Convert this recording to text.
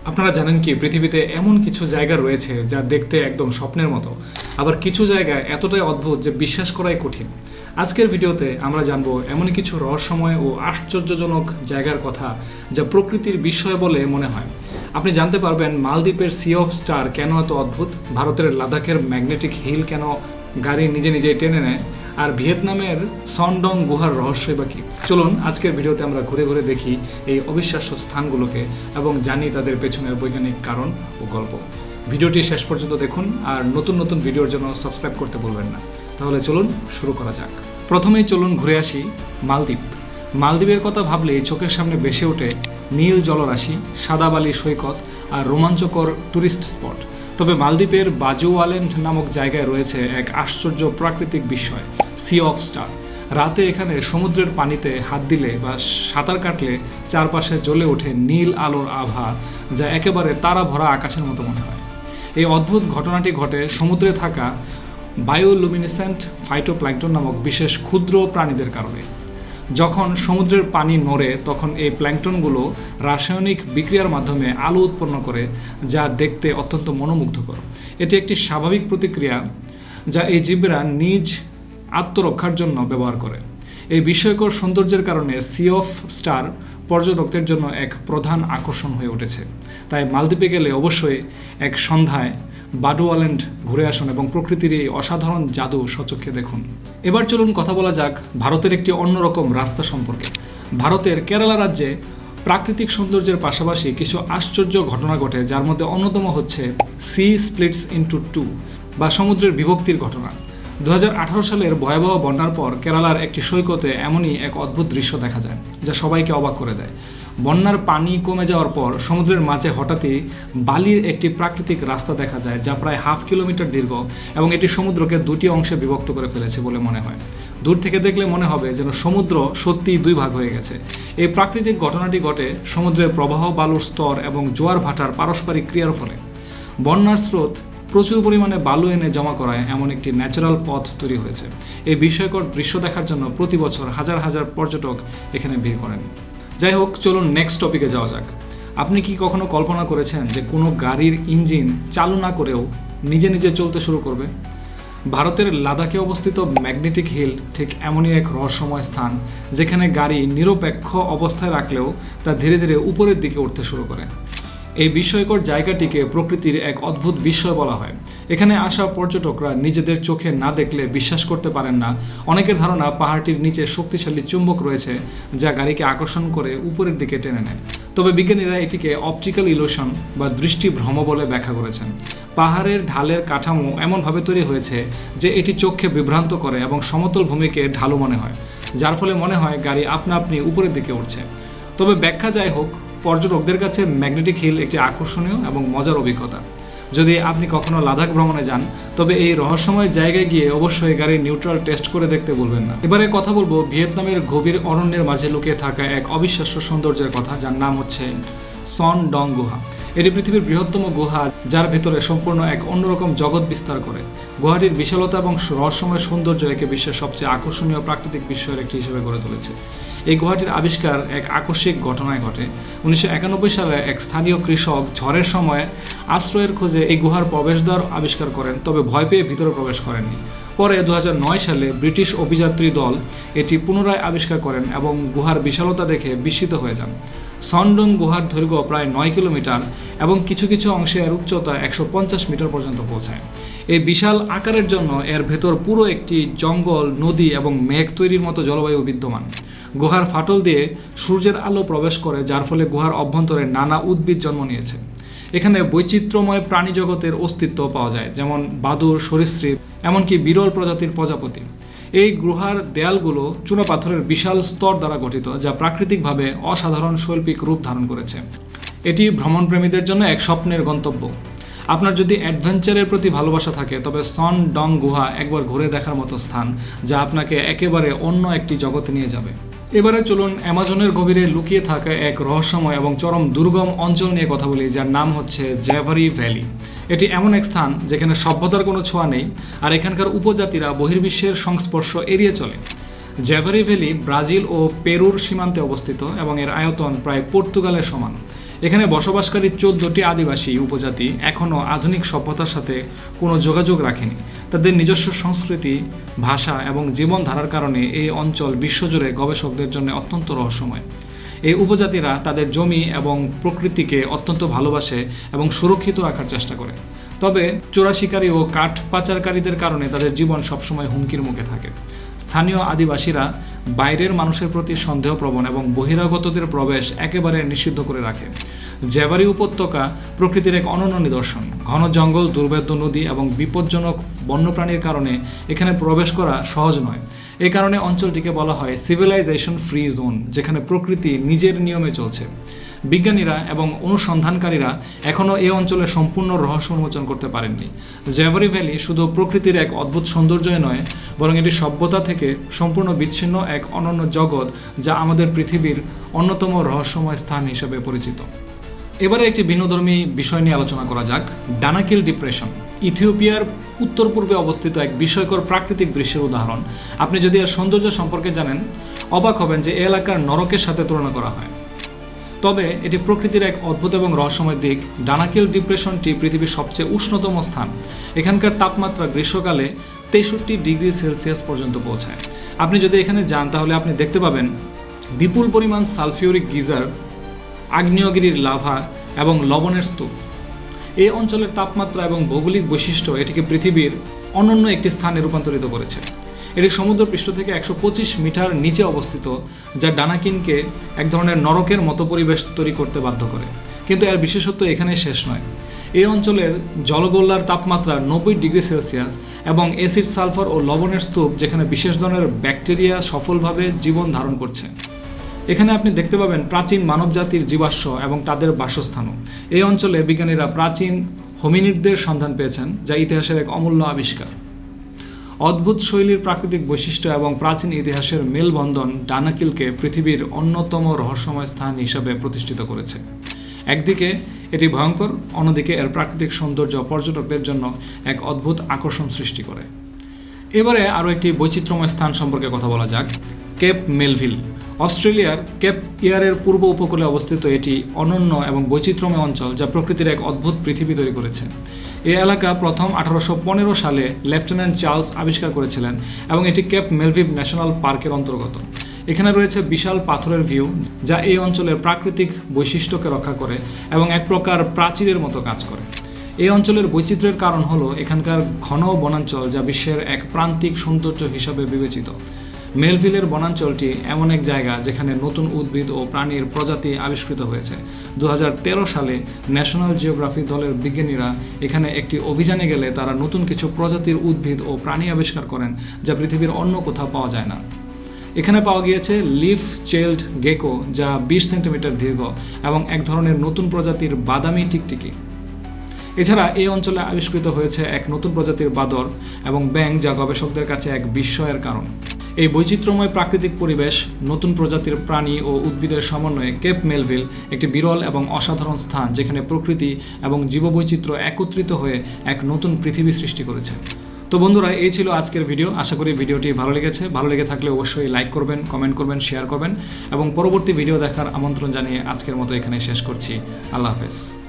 আপনারা জানেন কি পৃথিবীতে এমন কিছু জায়গা রয়েছে যা দেখতে একদম স্বপ্নের মতো, আবার কিছু জায়গা এতটাই অদ্ভুত যে বিশ্বাস করাই কঠিন। আজকের ভিডিওতে আমরা জানবো এমন কিছু রহস্যময় ও আশ্চর্যজনক জায়গার কথা যা প্রকৃতির বিস্ময় বলে মনে হয়। আপনি জানতে পারবেন মালদ্বীপের সি অফ স্টার কেন এত অদ্ভুত, ভারতের লাদাখের ম্যাগনেটিক হিল কেন গাড়ি নিজে নিজেই টেনে নেয়, আর ভিয়েতনামের সনডং গুহার রহস্যই বা কী। চলুন আজকের ভিডিওতে আমরা ঘুরে ঘুরে দেখি এই অবিশ্বাস্য স্থানগুলোকে এবং জানি তাদের পেছনের বৈজ্ঞানিক কারণ ও গল্প। ভিডিওটি শেষ পর্যন্ত দেখুন আর নতুন নতুন ভিডিওর জন্য সাবস্ক্রাইব করতে ভুলবেন না। তাহলে চলুন শুরু করা যাক। প্রথমেই চলুন ঘুরে আসি মালদ্বীপ। মালদ্বীপের কথা ভাবলেই চোখের সামনে ভেসে ওঠে নীল জলরাশি, সাদা বালি সৈকত আর রোমাঞ্চকর ট্যুরিস্ট স্পট। তবে মালদ্বীপের বাজু আইল্যান্ড নামক জায়গায় রয়েছে এক আশ্চর্য প্রাকৃতিক বিস্ময়, সি অফ স্টার। রাতে এখানে সমুদ্রের পানিতে হাত দিলে বা সাঁতার কাটলে চারপাশে জ্বলে ওঠে নীল আলোর আভা, যা একেবারে তারা ভরা আকাশের মতো মনে হয়। এই অদ্ভুত ঘটনাটি ঘটে সমুদ্রে থাকা বায়োলুমিনেসেন্ট ফাইটোপ্ল্যাঙ্কটন নামক বিশেষ ক্ষুদ্র প্রাণীদের কারণে। যখন সমুদ্রের পানি নড়ে তখন এই প্ল্যাঙ্কটনগুলো রাসায়নিক বিক্রিয়ার মাধ্যমে আলো উৎপন্ন করে, যা দেখতে অত্যন্ত মনোমুগ্ধকর। এটি একটি স্বাভাবিক প্রতিক্রিয়া যা এই জীবরা নিজ আত্মরক্ষার জন্য ব্যবহার করে। এই বিস্ময়কর সৌন্দর্যের কারণে সি অফ স্টার পর্যটকদের জন্য এক প্রধান আকর্ষণ হয়ে উঠেছে। তাই মালদ্বীপে গেলে অবশ্যই এক সন্ধ্যায় বাডু আইল্যান্ড ঘুরে আসুন এবং প্রকৃতির এই অসাধারণ জাদু স্বচক্ষে দেখুন। এবার চলুন কথা বলা যাক ভারতের একটি অন্যরকম রাস্তা সম্পর্কে। ভারতের কেরালা রাজ্যে প্রাকৃতিক সৌন্দর্যের পাশাপাশি কিছু আশ্চর্য ঘটনা ঘটে, যার মধ্যে অন্যতম হচ্ছে সি স্প্লিটস ইনটু টু বা সমুদ্রের বিভক্তির ঘটনা। 2018 সালের ভয়াবহ বন্যার পর কেরালার একটি সৈকতে এমনই এক অদ্ভুত দৃশ্য দেখা যায় যা সবাইকে অবাক করে দেয়। বন্যার পানি কমে যাওয়ার পর সমুদ্রের মাঝে হঠাৎই বালির একটি প্রাকৃতিক রাস্তা দেখা যায় যা প্রায় 1/2 কিলোমিটার দীর্ঘ এবং এটি সমুদ্রকে দুটি অংশে বিভক্ত করে ফেলেছে বলে মনে হয়। দূর থেকে দেখলে মনে হবে যেন সমুদ্র সত্যিই দুই ভাগ হয়ে গেছে। এই প্রাকৃতিক ঘটনাটি ঘটে সমুদ্রের প্রবাহ, বালুর স্তর এবং জোয়ার ভাটার পারস্পরিক ক্রিয়ার ফলে। বন্যার স্রোত প্রচুর পরিমাণে বালু এনে জমা করায় এমন একটি ন্যাচারাল পথ তৈরি হয়েছে। এই বিস্ময়কর দৃশ্য দেখার জন্য প্রতি বছর হাজার হাজার পর্যটক এখানে ভিড় করেন। যাই হোক, চলুন নেক্সট টপিকে যাওয়া যাক। আপনি কি কখনো কল্পনা করেছেন যে কোনো গাড়ির ইঞ্জিন চালু না করেও নিজে নিজে চলতে শুরু করবে? ভারতের লাদাখে অবস্থিত ম্যাগনেটিক হিল ঠিক এমনই এক রহস্যময় স্থান, যেখানে গাড়ি নিরপেক্ষ অবস্থায় রাখলেও তা ধীরে ধীরে উপরের দিকে উঠতে শুরু করে। এই বিস্ময়কর জায়গাটিকে প্রকৃতির এক অদ্ভুত বিস্ময় বলা হয়। এখানে আসা পর্যটকরা নিজেদের চোখে না দেখলে বিশ্বাস করতে পারেন না। অনেকের ধারণা পাহাড়টির নিচে শক্তিশালী চুম্বক রয়েছে যা গাড়িকে আকর্ষণ করে উপরের দিকে টেনে নেয়। তবে বিজ্ঞানীরা এটিকে অপটিক্যাল ইলুশন বা দৃষ্টিভ্রম বলে ব্যাখ্যা করেছেন। পাহাড়ের ঢালের কাঠামো এমনভাবে তৈরি হয়েছে যে এটি চোখকে বিভ্রান্ত করে এবং সমতল ভূমিকে ঢালু মনে হয়, যার ফলে মনে হয় গাড়ি আপনা আপনি উপরের দিকে উঠছে। তবে ব্যাখ্যা যাই হোক, পর্যটকদের কাছে ম্যাগনেটিক হিল একটি আকর্ষণীয় এবং মজার অভিজ্ঞতা। যদি আপনি কখনো লাদাখ ভ্রমণে যান তবে এই রহস্যময় জায়গায় গিয়ে অবশ্যই গাড়ির নিউট্রাল টেস্ট করে দেখতে ভুলবেন না। এবারে কথা বলবো ভিয়েতনামের গভীর অরণ্যের মাঝে লুকিয়ে থাকা এক অবিশ্বাস্য সৌন্দর্যের কথা, যার নাম হচ্ছে সন ডং গুহা। এটি পৃথিবীর বৃহত্তম গুহা, যার ভেতরে সম্পূর্ণ এক অন্যরকম জগৎ বিস্তার করে। গুহাটির বিশালতা এবং রহস্যময় সৌন্দর্য একে বিশ্বের সবচেয়ে আকর্ষণীয় প্রাকৃতিক বিস্ময়ের একটি হিসেবে গড়ে তুলেছে। এই গুহাটির আবিষ্কার এক আকস্মিক ঘটনায় ঘটে। 1991 সালে এক স্থানীয় কৃষক ঝড়ের সময় আশ্রয়ের খোঁজে এই গুহার প্রবেশদ্বার আবিষ্কার করেন, তবে ভয় পেয়ে ভিতরে প্রবেশ করেননি। পরে 2009 সালে ব্রিটিশ অভিযাত্রী দল এটি পুনরায় আবিষ্কার করেন এবং গুহার বিশালতা দেখে বিস্মিত হয়ে যান। সনডং গুহার দৈর্ঘ্য প্রায় 9 কিলোমিটার এবং কিছু কিছু অংশে এর উচ্চতা 150 মিটার পর্যন্ত পৌঁছায়। এই বিশাল আকারের জন্য এর ভেতর পুরো একটি জঙ্গল, নদী এবং মেঘ তৈরির মতো জলবায়ু বিদ্যমান। গুহার ফাটল দিয়ে সূর্যের আলো প্রবেশ করে, যার ফলে গুহার অভ্যন্তরে নানা উদ্ভিদ জন্ম নিয়েছে। এখানে বৈচিত্র্যময় প্রাণী জগতের অস্তিত্ব পাওয়া যায়, যেমন বাদুড়, সরীসৃপ, এমনকি বিরল প্রজাতির প্রজাপতি। এই গুহার দেয়ালগুলো চুনাপাথরের বিশাল স্তর দ্বারা গঠিত, যা প্রাকৃতিকভাবে অসাধারণ শৈল্পিক রূপ ধারণ করেছে। এটি ভ্রমণপ্রেমীদের জন্য এক স্বপ্নের গন্তব্য। আপনার যদি অ্যাডভেঞ্চারের প্রতি ভালোবাসা থাকে তবে সন ডং গুহা একবার ঘুরে দেখার মতো স্থান, যা আপনাকে একেবারে অন্য একটি জগতে নিয়ে যাবে। এবারে চলুন অ্যামাজনের গভীরে লুকিয়ে থাকা এক রহস্যময় এবং চরম দুর্গম অঞ্চল নিয়ে কথা বলি, যার নাম হচ্ছে জ্যাভারি ভ্যালি। এটি এমন এক স্থান যেখানে সভ্যতার কোনো ছোঁয়া নেই, আর এখানকার উপজাতিরা বহির্বিশ্বের সংস্পর্শ এড়িয়ে চলে। জ্যাভারি ভ্যালি ব্রাজিল ও পেরুর সীমান্তে অবস্থিত এবং এর আয়তন প্রায় পর্তুগালের সমান। এখানে বসবাসকারী 14টি আদিবাসী উপজাতি এখনও আধুনিক সভ্যতার সাথে কোনো যোগাযোগ রাখেনি। তাদের নিজস্ব সংস্কৃতি, ভাষা এবং জীবনধারার কারণে এই অঞ্চল বিশ্বজুড়ে গবেষকদের জন্য অত্যন্ত রহস্যময়। এই উপজাতিরা তাদের জমি এবং প্রকৃতিকে অত্যন্ত ভালোবাসে এবং সুরক্ষিত রাখার চেষ্টা করে। তবে চোরা শিকারী ও কাঠ পাচারকারীদের কারণে তাদের জীবন সবসময় হুমকির মুখে থাকে। স্থানীয় আদিবাসীরা বাইরের মানুষের প্রতি সন্দেহপ্রবণ এবং বহিরাগতদের প্রবেশ একেবারে নিষিদ্ধ করে রাখে। জেভারি উপত্যকা প্রকৃতির এক অনন্য নিদর্শন। ঘন জঙ্গল, দুর্ভেদ্য নদী এবং বিপজ্জনক বন্যপ্রাণীর কারণে এখানে প্রবেশ করা সহজ নয়। এই কারণে অঞ্চলটিকে বলা হয় সিভিলাইজেশন ফ্রি জোন, যেখানে প্রকৃতি নিজের নিয়মে চলছে। বিজ্ঞানীরা এবং অনুসন্ধানকারীরা এখনও এই অঞ্চলের সম্পূর্ণ রহস্য উন্মোচন করতে পারেননি। জেভারি ভ্যালি শুধু প্রকৃতির এক অদ্ভুত সৌন্দর্যই নয়, বরং এটি সভ্যতা থেকে সম্পূর্ণ বিচ্ছিন্ন এক অনন্য জগৎ, যা আমাদের পৃথিবীর অন্যতম রহস্যময় স্থান হিসেবে পরিচিত। এবারে একটি ভিন্নধর্মী বিষয় নিয়ে আলোচনা করা যাক, ডানাকিল ডিপ্রেশন। ইথিওপিয়ার উত্তর পূর্বে অবস্থিত এক বিস্ময়কর প্রাকৃতিক দৃশ্যের উদাহরণ। আপনি যদি এর সৌন্দর্য সম্পর্কে জানেন, অবাক হবেন যে এই এলাকার নরকের সাথে তুলনা করা হয়। তবে এটি প্রকৃতির এক অদ্ভুত এবং রহস্যময় দিক। ডানাকিল ডিপ্রেশনটি পৃথিবীর সবচেয়ে উষ্ণতম স্থান। এখানকার তাপমাত্রা গ্রীষ্মকালে 63 ডিগ্রি সেলসিয়াস পর্যন্ত পৌঁছায়। আপনি যদি এখানে যান তাহলে আপনি দেখতে পাবেন বিপুল পরিমাণ সালফিউরিক গিজার, আগ্নেয়গিরির লাভা এবং লবণের স্তূপ। এই অঞ্চলের তাপমাত্রা এবং ভৌগোলিক বৈশিষ্ট্য এটিকে পৃথিবীর অনন্য একটি স্থানে রূপান্তরিত করেছে। এটি সমুদ্রপৃষ্ঠ থেকে 125 মিটার নিচে অবস্থিত, যা ডানাকিনকে এক ধরনের নরকের মতো পরিবেশ তৈরি করতে বাধ্য করে। কিন্তু এর বিশেষত্ব এখানে শেষ নয়। এই অঞ্চলের জলগোল্লার তাপমাত্রা 90 ডিগ্রি সেলসিয়াস এবং অ্যাসিড, সালফার ও লবণের স্তূপ, যেখানে বিশেষ ধরনের ব্যাকটেরিয়া সফলভাবে জীবন ধারণ করছে। এখানে আপনি দেখতে পাবেন প্রাচীন মানবজাতির জীবাশ্ম এবং তাদের বাসস্থানও। এই অঞ্চলে বিজ্ঞানীরা প্রাচীন হোমিনিডদের সন্ধান পেয়েছেন, যা ইতিহাসের এক অমূল্য আবিষ্কার। অদ্ভুত শৈলীর প্রাকৃতিক বৈশিষ্ট্য এবং প্রাচীন ইতিহাসের মেলবন্ধন ডানাকিলকে পৃথিবীর অন্যতম রহস্যময় স্থান হিসাবে প্রতিষ্ঠিত করেছে। একদিকে এটি ভয়ঙ্কর, অন্যদিকে এর প্রাকৃতিক সৌন্দর্য পর্যটকদের জন্য এক অদ্ভুত আকর্ষণ সৃষ্টি করে। এবারে আরও একটি বৈচিত্র্যময় স্থান সম্পর্কে কথা বলা যাক, কেপ মেলভিল। অস্ট্রেলিয়ার কেপ ইয়ারের পূর্ব উপকূলে অবস্থিত এটি অনন্য এবং বৈচিত্র্যময় অঞ্চল, যা প্রকৃতির এক অদ্ভুত পৃথিবী তৈরি করেছে। এই এলাকা প্রথম 1815 সালে লেফটেন্যান্ট চার্লস আবিষ্কার করেছিলেন এবং এটি কেপ মেলভিল ন্যাশনাল পার্কের অন্তর্গত। এখানে রয়েছে বিশাল পাথরের ভিউ, যা এই অঞ্চলের প্রাকৃতিক বৈশিষ্ট্যকে রক্ষা করে এবং এক প্রকার প্রাচীরের মতো কাজ করে। এই অঞ্চলের বৈচিত্র্যের কারণ হলো এখানকার ঘন বনাঞ্চল, যা বিশ্বের এক প্রান্তিক সৌন্দর্য হিসাবে বিবেচিত। মেলভিলের বনাঞ্চলটি এমন এক জায়গা যেখানে নতুন উদ্ভিদ ও প্রাণীর প্রজাতি আবিষ্কৃত হয়েছে। 2013 সালে ন্যাশনাল জিওগ্রাফি দলের বিজ্ঞানীরা এখানে একটি অভিযানে গেলে তারা নতুন কিছু প্রজাতির উদ্ভিদ ও প্রাণী আবিষ্কার করেন, যা পৃথিবীর অন্য কোথাও পাওয়া যায় না। এখানে পাওয়া গিয়েছে লিফ চেইল্ড গেকো, যা 20 সেন্টিমিটার দীর্ঘ এবং এক ধরনের নতুন প্রজাতির বাদামি টিকটিকি। এছাড়া এই অঞ্চলে আবিষ্কৃত হয়েছে এক নতুন প্রজাতির বাদর এবং ব্যাঙ, যা গবেষকদের কাছে এক বিস্ময়ের কারণ। এই বৈচিত্র্যময় প্রাকৃতিক পরিবেশ, নতুন প্রজাতির প্রাণী ও উদ্ভিদের সমন্বয়ে কেপ মেলভিল একটি বিরল এবং অসাধারণ স্থান, যেখানে প্রকৃতি এবং জীববৈচিত্র্য একত্রিত হয়ে এক নতুন পৃথিবী সৃষ্টি করেছে। তো বন্ধুরা, এই ছিল আজকের ভিডিও। আশা করি ভিডিওটি ভালো লেগেছে। ভালো লেগে থাকলে অবশ্যই লাইক করবেন, কমেন্ট করবেন, শেয়ার করবেন এবং পরবর্তী ভিডিও দেখার আমন্ত্রণ জানিয়ে আজকের মতো এখানে শেষ করছি। আল্লাহ হাফেজ।